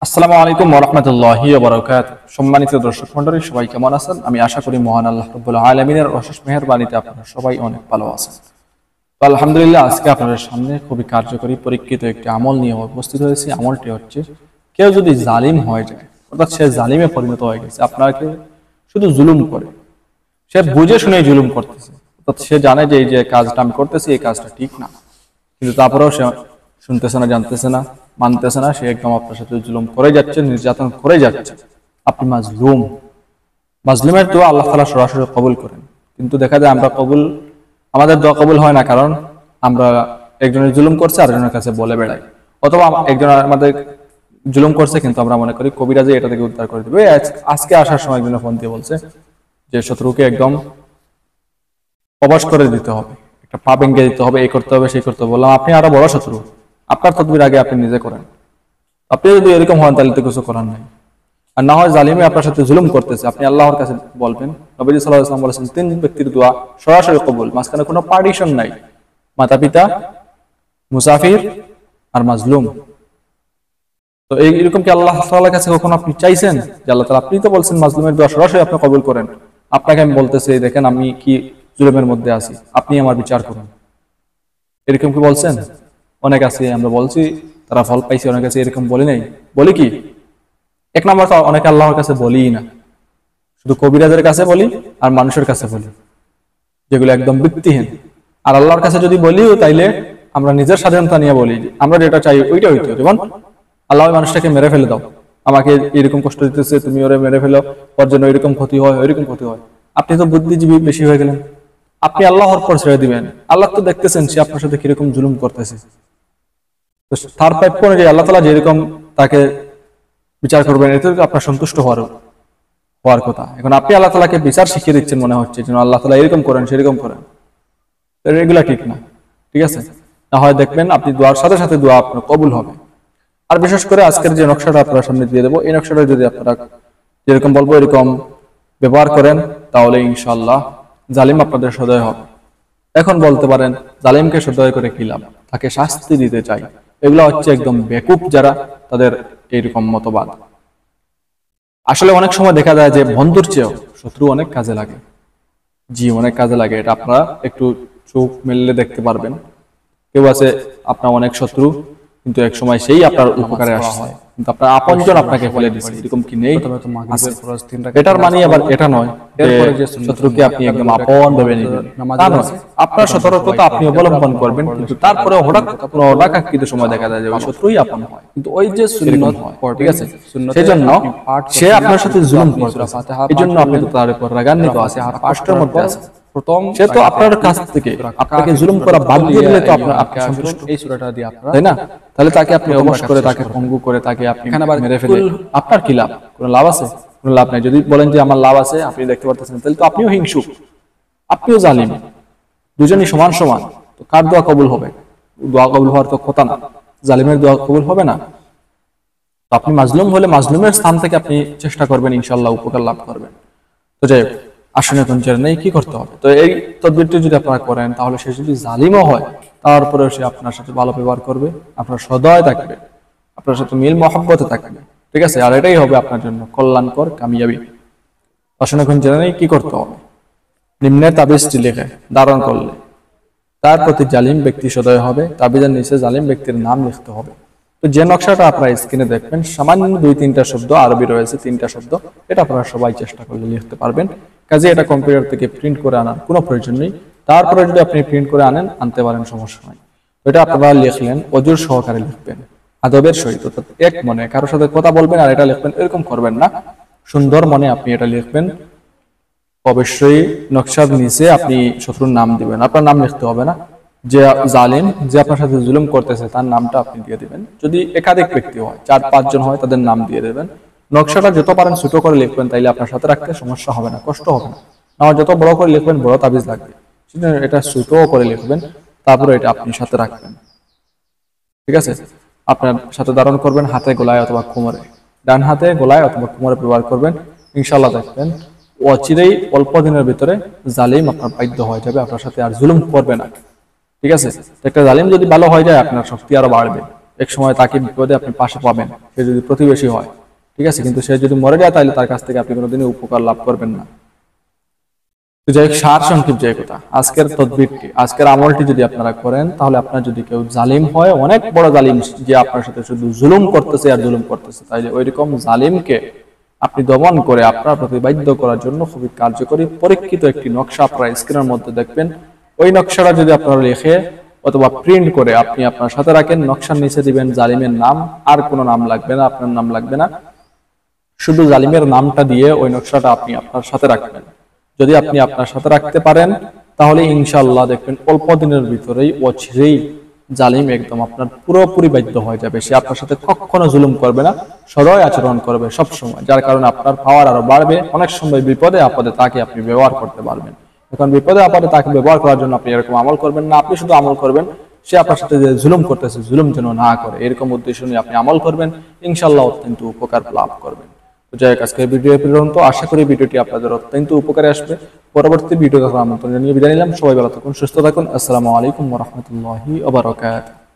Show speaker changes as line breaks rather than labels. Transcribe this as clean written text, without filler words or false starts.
আসসালামু আলাইকুম ওয়া রাহমাতুল্লাহি ওয়া বারাকাতুহু। সম্মানিত দর্শক মণ্ডলী, সবাই কেমন আছেন? আমি আশা করি মহান আল্লাহ রাব্বুল আলামিনের অশেষ মেহেরবানিতে আপনারা সবাই অনেক ভালো আছেন। তো আলহামদুলিল্লাহ, আজকে আপনাদের সামনে খুবই কার্যকরী পরীক্ষিত একটি আমল নিয়ে উপস্থিত হয়েছি। আমলটি হচ্ছে, কেউ যদি জালিম হয়ে যায়, অর্থাৎ সে জালিমে পরিণত হয়ে গেছে, আপনাকে শুধু জুলুম করে, সে বুঝে শুনে জুলুম করতেছে, অর্থাৎ সে জানে যে এই যে কাজটা আমি করতেছি এই কাজটা ঠিক না, কিন্তু তারপরেও সে শুনতেছে না, জানতেছে না, মানতেছে না, সে একদম আপনার সাথে জুলুম করে যাচ্ছে, নির্যাতন করে যাচ্ছে। আপনি মাজলুম। মাজলুমের দোয়া আল্লাহ তাআলা সরাসরি কবুল করেন, কিন্তু দেখা যায় আমাদের দোয়া কবুল হয় না, কারণ আমরা একজনের জুলুম করছে আরেকজনের কাছে বলে বেড়াই, অথবা একজন আমাদের জুলুম করছে কিন্তু আমরা মনে করি কবিরাজে এটা থেকে উদ্ধার করে দিবে। আজকে আসার সময় একজনের ফোন দিয়ে বলছে যে শত্রুকে একদম অবশ করে দিতে হবে, একটা পা ভেঙে দিতে হবে, এই করতে হবে সেই করতে হবে। বললাম, আপনি আরো বড় শত্রু, আপনার তদবির আগে আপনি নিজে করেন। আপনি যদি এরকম হন তাহলে তো কিছু করার নাই। আর না হয় জালিমে আপনার সাথে জুলুম করতেছে, আপনি আল্লাহর কাছে বলবেন। নবীজি সাল্লাল্লাহু আলাইহি ওয়াসাল্লাম বলেছেন, তিন ব্যক্তির দোয়া সরাসরি কবুল, মাঝখানে কোনো পার্টিশন নাই। মাতা পিতা, মুসাফির আর মাজলুম। তো এইরকম কি আল্লাহ তাআলার কাছে কখনো আপনি চাইছেন যে আল্লাহ তাআলা, আপনি তো বলছেন মাজলুমের দোয়া সরাসরি আপনি কবুল করেন, আপনাকে আমি বলতেছি দেখেন আমি কি জুলুমের মধ্যে আছি, আপনি আমার বিচার করুন, এরকম কি বলছেন? অনেক আছে আমরা বলছি, তারা ফল পাইছে, অনেক আছে এরকম বলি নাই। বলি কি? এক নম্বর, তো অনেকে আল্লাহর কাছে বলি না, শুধু কবিরাজের কাছে বলি আর মানুষের কাছে বলি, যেগুলো একদম ভিত্তিহীন। আর আল্লাহর কাছে যদি বলিও তাইলে আমরা নিজের স্বাধীনতা নিয়ে বলি, আমরা যেটা চাই ওইটা হইতো। যেমন আল্লাহ মানুষটাকে মেরে ফেলে দাও, আমাকে এরকম কষ্ট দিতেছে, তুমি ওরে মেরে ফেলো, ওর জন্য এরকম ক্ষতি হয়, ওইরকম ক্ষতি হয়। আপনি তো বুদ্ধিজীবী বেশি হয়ে গেলেন, আপনি আল্লাহর পর ছেড়ে দিবেন। আল্লাহ তো দেখতেছেন সে আপনার সাথে কিরকম জুলুম করতেছে, তো তার প্রাপ্য অনুযায়ী আল্লাহ তাআলা যেরকম তাকে বিচার করবেন, এতে আপনার সন্তুষ্ট হওয়ার কথা। এখন আপনি আল্লাহ তাআলাকে বিচার শিখিয়ে দিচ্ছেন, মনে হচ্ছে যেন আল্লাহ তাআলা এরকম করেন সেরকম করেন, এগুলা ঠিক না। ঠিক আছে? না হয় দেখবেন আপনি দোয়ার সাথে সাথে দোয়া আপনার কবুল হবে। আর বিশেষ করে আজকের যে নকশাটা আপনার সামনে দিয়ে দেবো, এই নকশাটা যদি আপনারা যেরকম বলবো এরকম ব্যবহার করেন, তাহলে ইনশাআল্লাহ জালিম আপনাদের সদয় হবে। এখন বলতে পারেন, জালিমকে সদয় করে কি লাভ, তাকে শাস্তি দিতে চাই। এগুলো হচ্ছে একদম বেকুব যারা, তাদের এইরকম মতবাদ। আসলে অনেক সময় দেখা যায় যে বন্ধুর চেয়েও শত্রু অনেক কাজে লাগে। জি, অনেক কাজে লাগে। এটা আপনারা একটু চোখ মেললে দেখতে পারবেন। কেউ আছে আপনার অনেক শত্রু, কিন্তু এক সময় সেই আপনার উপকারে আসছে, কিন্তু আপনার আপনজন আপনাকে ফেলে দিচ্ছে, এরকম কি নেই? এটার মানে আবার এটা নয় যে শত্রুকে আপনি একদম আপন ভেবে নেবেন, আপনার সতর্কতা আপনি অবলম্বন করবেন, কিন্তু তারপরে হঠাৎ কোনো অনাকাঙ্ক্ষিত সময় দেখা যায় যে ওই শত্রুই আপন হয়, কিন্তু ওই যে সুন্নত হয়, ঠিক আছে, সেজন্য সে আপনার সাথে জুলুম করছে, এই জন্য আপনি তো তার উপর রাগান্বিত আছেন, কষ্টের মধ্যে আছেন। সে তো আপনার কাছ থেকে আপনাকে জুলুম করা বাদ দিয়ে দিলে তো আপনি সন্তুষ্ট, এই সূরাটা দিয়ে আপনারা, তাই না? তাহলে তাকে আপনি অবশ করে, তাকে পঙ্গু করে, তাকে আপনি মেরে ফেলে আপনার কি লাভ? কোনো লাভ আছে? কোনো লাভ নাই। যদি বলেন যে আমার লাভ আছে, আপনি দেখতে পারতেছেন, তাহলে তো আপনিও হিংসুক, আপনিও জালিম। দুজনই সমান সমান। তো কার দোয়া কবুল হবে? দোয়া কবুল হওয়ার তো কথা না, জালিমের দোয়া কবুল হবে না। তো আপনি মাজলুম হলে মাজলুমের স্থান থেকে আপনি চেষ্টা করবেন, ইনশাআল্লাহ উপকার লাভ করবেন। তো যাই হোক, আসলে এখন জেনে নেই কি করতে হবে। তো এই তদবিরটি যদি আপনারা করেন, তাহলে সে যদি জালিমও হয়, তারপরে সে আপনার সাথে ভালো ব্যবহার করবে, আপনার সদয় থাকবে, আপনার সাথে মিল মহব্বতে থাকবে। ঠিক আছে? আর এটাই হবে আপনার জন্য কল্যাণকর, কামিয়াবি। আসলে এখন জেনে নেই কি করতে হবে। নিম্নে তাবিজটি লিখে ধারণ করলে তার প্রতি জালিম ব্যক্তি সদয় হবে, তাবিজের নিচে জালিম ব্যক্তির নাম লিখতে হবে। তো যে নকশাটা আপনারা স্ক্রিনে দেখবেন, সামান্য 2-3টা শব্দ আরবি রয়েছে, 3টা শব্দ, এটা আপনারা সবাই চেষ্টা করলে লিখতে পারবেন। কাজে এটা কম্পিউটার থেকে প্রিন্ট করে আনার কোনো প্রয়োজন নেই। তারপরে যদি আপনি প্রিন্ট করে আনতে পারেন, সমস্যা নাই। এটা আপনারা লিখলেন, অজুর সহকারে লিখবেন, আদবের সহিত, এক মনে। কারোর সাথে কথা বলবেন আর এটা লিখবেন, এরকম করবেন না। সুন্দর মনে আপনি এটা লিখবেন। অবশ্যই নকশার নিচে আপনি শত্রুর নাম দিবেন, আপনার নাম লিখতে হবে না। যে জালিম, যে আপনার সাথে জুলুম করতেছে, তার নামটা আপনি দিয়ে দিবেন। যদি একাধিক ব্যক্তি হয়, 4-5 জন হয়, তাদের নাম দিয়ে দেবেন। নকশাটা যত পারেন ছোট করে লিখবেন, তাইলে আপনার সাথে রাখতে সমস্যা হবে না, কষ্ট হবে না। আর যত বড় করে লিখবেন, বড় তাবিজ লাগবে, সেজন্য এটা ছোট করে লিখবেন, তারপরে এটা আপনি সাথে রাখবেন। ঠিক আছে? আপনার সাথে ধারণ করবেন হাতে, গলায় অথবা কোমরে, ডান হাতে, গলায় অথবা কোমরে ব্যবহার করবেন। ইনশাআল্লাহ দেখবেন অচিরেই অল্প দিনের ভিতরে জালিম আপনার বাধ্য হয়ে যাবে, আপনার সাথে আর জুলুম করবে না। ঠিক আছে? একটা জালিম যদি ভালো হয়ে যায়, আপনার শক্তি আরো বাড়বে। এক সময় তাকে বিপদে আপনি পাশে পাবেন, সে যদি প্রতিবেশী হয়, ঠিক আছে। কিন্তু সে যদি মরে যায় তাহলে তার কাছ থেকে আপনি কোনোদিনই উপকার লাভ করবেন না। তো যাই হোক, সার সংক্ষিপ্ত যে কথা, আজকের তদবিরটি, আজকের আমলটি যদি আপনারা করেন, তাহলে আপনার যদি কেউ জালিম হয়, অনেক বড় জালিম, যে আপনার সাথে শুধু জুলুম করতেছে আর জুলুম করতেছে, তাইলে ওইরকম জালিমকে আপনি দমন করে আপনার প্রতি বাধ্য করার জন্য খুবই কার্যকরী পরীক্ষিত একটি নকশা আপনারা স্ক্রিনের মধ্যে দেখবেন। ওই নকশাটা যদি আপনারা লিখে অথবা প্রিন্ট করে আপনি আপনার সাথে রাখেন, নকশার নিচে দিবেন জালিমের নাম, আর কোনো নাম লাগবে না, আপনার নাম লাগবে না, শুধু জালিমের নামটা দিয়ে ওই নকশাটা আপনি আপনার সাথে রাখবেন। যদি আপনি আপনার সাথে রাখতে পারেন, তাহলে ইনশাআল্লাহ দেখবেন অল্প দিনের ভিতরেই অচিরেই জালিম একদম আপনার পুরোপুরি বাধ্য হয়ে যাবে। সে আপনার সাথে কখনো জুলুম করবে না, সদয় আচরণ করবে সব সময়, যার কারণে আপনার পাওয়ার আরো বাড়বে। অনেক সময় বিপদে আপদে তাকে আপনি ব্যবহার করতে পারবেন। এখন বিপদে আপদে তাকে ব্যবহার করার জন্য আপনি এরকম আমল করবেন না, আপনি শুধু আমল করবেন সে আপনার সাথে যে জুলুম করতেছে, জুলুম যেন না করে, এরকম উদ্দেশ্য নিয়ে আপনি আমল করবেন, ইনশাআল্লাহ অত্যন্ত উপকার লাভ করবেন। তো যাই হোক, আজকের ভিডিও পর্যন্ত, আশা করি ভিডিওটি আপনাদের অত্যন্ত উপকারে আসবে। পরবর্তী ভিডিও দেখার আমন্ত্রণ জানিয়ে বিদায় নিলাম। সবাই ভালো থাকুন, সুস্থ থাকুন। আসসালামু আলাইকুম ওয়া রাহমাতুল্লাহি ওয়া বারাকাতুহু।